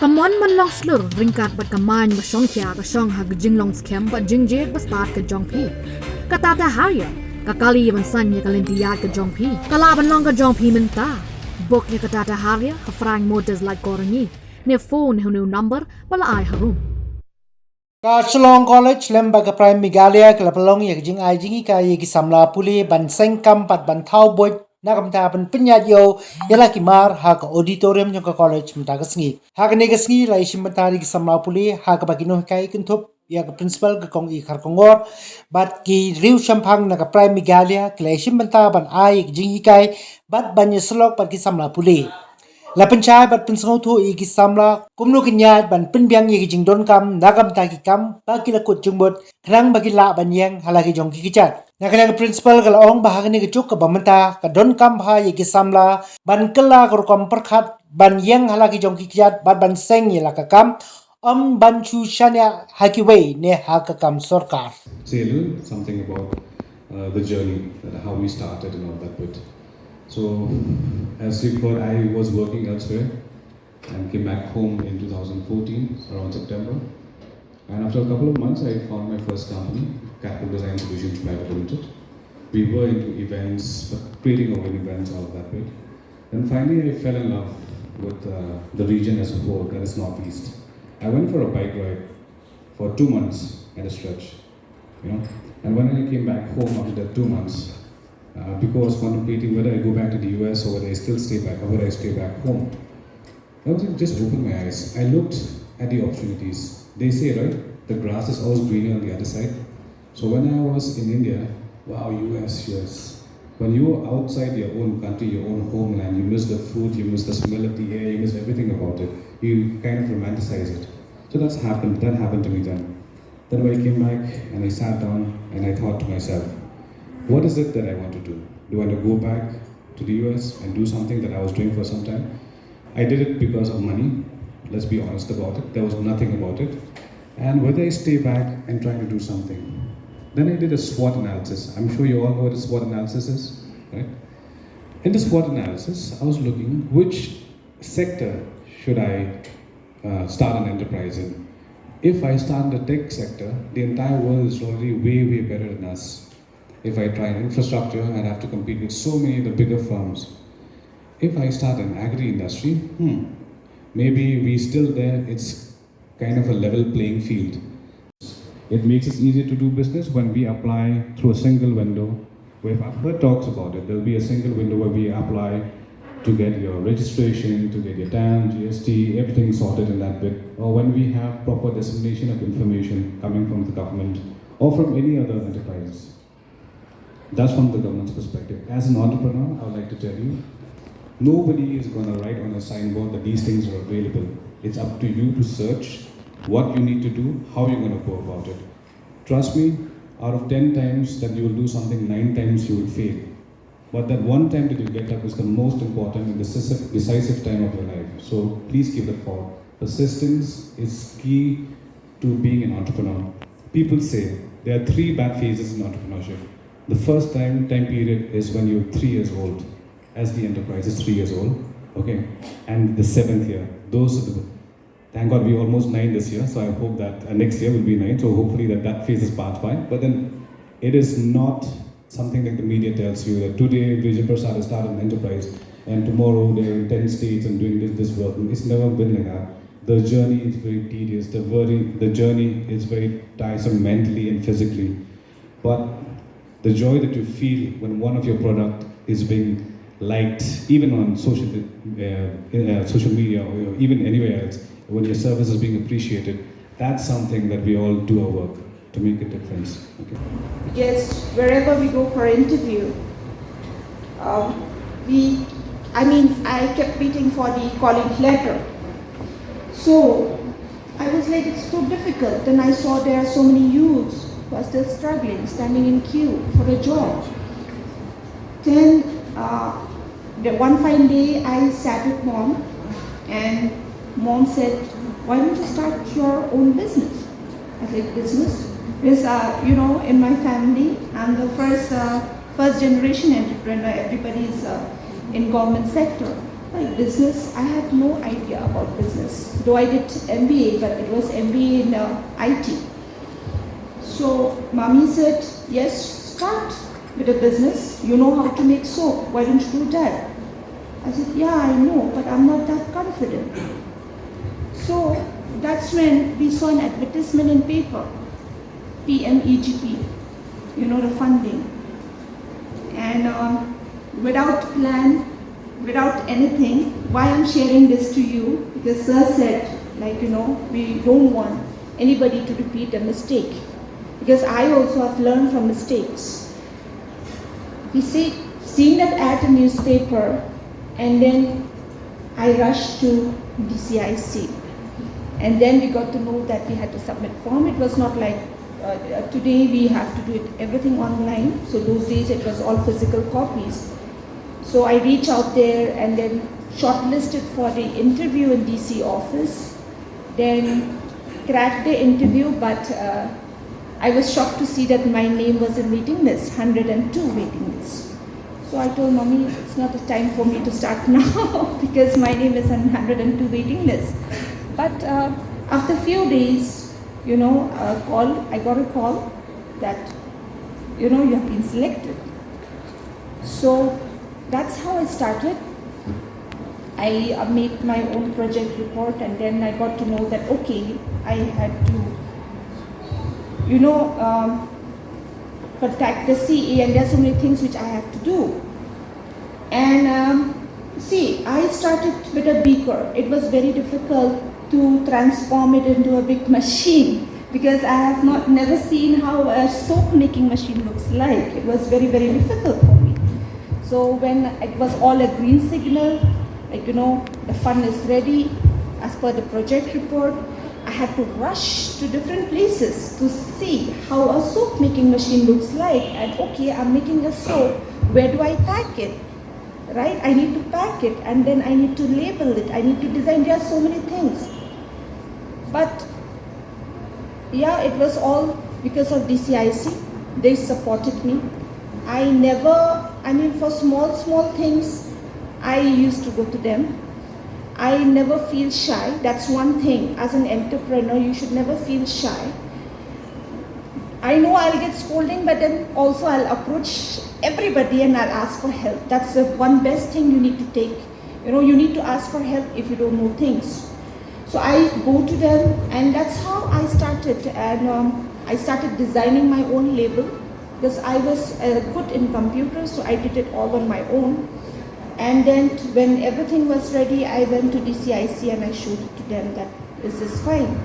Kamon man long slur ringkat bat kamay masong kya ka song hag jing long scam bat jing jeg bas bat ka jong pi. Katata haya kakali man san ya kalintiyat ka jong pi. Kalaban long ka jong pi menta. Bok ya katata haya hafrang motors like korangi. Ne phone hunu number bala ay harum. Shillong College lembaga Prime Megalia kelapalong yak jing ai jingi kaya ki samla puli ban sengkam pat ban thau boy nakamta ban penyat yo yala kimar ha ka auditorium yang ka college mta ka sngi ha ka ne ka sngi lai shim matari ki samla puli ha ka bagino kai kintup ya ka principal ka kong i khar kongor bat ki riu champang na ka Prime Megalia klai shim mta ban ai jingi kai bat ban yeslok pat ki samla puli La pencai bat pensau tu igi samla kumno kenyat ban penbiang igi jingdon kam nagam ta ki kam bagi la kut jungbot krang bagi la ban yang halagi jong ki kicat nakala principal kala ong bahagani ke cuk ka bamenta ka don kam bha igi samla ban kala kor kom perkhat ban yang halagi jong ki kicat ban seng yela ka kam ban chu shanya hakiway ne ha ka kam sarkar say a little something about the journey how we started and all that bit. So, as you've heard, I was working elsewhere and came back home in 2014, around September. And after a couple of months, I found my first company, Capital Design Solutions Private Limited. We were into events, creating our own events, all of that bit. And finally, I fell in love with the region as a whole, that is Northeast. I went for a bike ride for 2 months at a stretch, And when I came back home after that 2 months, because I was contemplating whether I go back to the US or whether I still stay back or whether I stay back home. I was just opened my eyes. I looked at the opportunities. They say, right, the grass is always greener on the other side. So when I was in India, wow, US. When you are outside your own country, your own homeland, you miss the food, you miss the smell of the air, you miss everything about it. You kind of romanticize it. So that happened to me then. Then when I came back and I sat down and I thought to myself, what is it that I want to do? Do I want to go back to the US and do something that I was doing for some time? I did it because of money. Let's be honest about it. There was nothing about it. And whether I stay back and try to do something. Then I did a SWOT analysis. I'm sure you all know what a SWOT analysis is, right? In the SWOT analysis, I was looking which sector should I start an enterprise in. If I start in the tech sector, the entire world is already way better than us. If I try infrastructure, I'd have to compete with so many of the bigger firms. If I start an agri-industry, maybe we still there, it's kind of a level playing field. It makes it easier to do business when we apply through a single window. Where I've heard talks about it, there'll be a single window where we apply to get your registration, to get your TAN, GST, everything sorted in that bit. Or when we have proper dissemination of information coming from the government or from any other enterprises. That's from the government's perspective. As an entrepreneur, I would like to tell you, nobody is going to write on a signboard that these things are available. It's up to you to search what you need to do, how you're going to go about it. Trust me, out of 10 times that you will do something, 9 times you will fail. But that one time that you get up is the most important and decisive time of your life. So please give it thought. Persistence is key to being an entrepreneur. People say there are 3 bad phases in entrepreneurship. The first time period is when you're 3 years old, as the enterprise is 3 years old, okay? And the 7th year, thank God we're almost 9 this year, so I hope that next year will be 9, so hopefully that phase is passed by. But then it is not something like the media tells you that today Vijay Prasad has started an enterprise and tomorrow they're in 10 states and doing this work. It's never been like that. The journey is very tedious, the journey is very tiresome mentally and physically. But the joy that you feel when one of your product is being liked, even on social media or even anywhere else, when your service is being appreciated, that's something that we all do our work to make a difference. Okay. Yes, wherever we go for an interview, I kept waiting for the calling letter. So I was like, it's so difficult. Then I saw there are so many youths who are still struggling, standing in queue for a job. Then one fine day I sat with mom and mom said, why don't you start your own business? I said, business? Because, in my family, I'm the first generation entrepreneur. Everybody is in government sector. Like business, I had no idea about business. Though I did MBA, but it was MBA in IT. So mommy said, yes, start with a business. You know how to make soap. Why don't you do that? I said, yeah, I know, but I'm not that confident. So that's when we saw an advertisement in paper, PMEGP, you know, the funding. And without plan, without anything, why I'm sharing this to you, because sir said, like, you know, we don't want anybody to repeat a mistake. Because I also have learned from mistakes. We see, seeing that ad in newspaper, and then I rushed to DCIC. And then we got to know that we had to submit form. It was not like today we have to do it everything online. So those days it was all physical copies. So I reached out there and then shortlisted for the interview in DC office. Then cracked the interview, but I was shocked to see that my name was in waiting list, 102 waiting list. So I told mommy, it's not a time for me to start now because my name is on 102 waiting list. But after a few days, you know, I got a call that, you know, you have been selected. So that's how I started. I made my own project report, and then I got to know that, okay, I had to, you know, contact the CA, and there are so many things which I have to do. And see, I started with a beaker. It was very difficult to transform it into a big machine because I have never seen how a soap making machine looks like. It was very, very difficult for me. So when it was all a green signal, like, you know, the fund is ready as per the project report, I had to rush to different places to see how a soap making machine looks like. And okay, I'm making a soap, where do I pack it? Right? I need to pack it, and then I need to label it, I need to design, there are so many things. But yeah, it was all because of DCIC. They supported me. For small things, I used to go to them. I never feel shy. That's one thing. As an entrepreneur, you should never feel shy. I know I'll get scolding, but then also I'll approach everybody and I'll ask for help. That's the one best thing you need to take. You know, you need to ask for help if you don't know things. So I go to them, and that's how I started. And I started designing my own label because I was good in computers, so I did it all on my own. And then when everything was ready, I went to DCIC and I showed it to them that this is fine.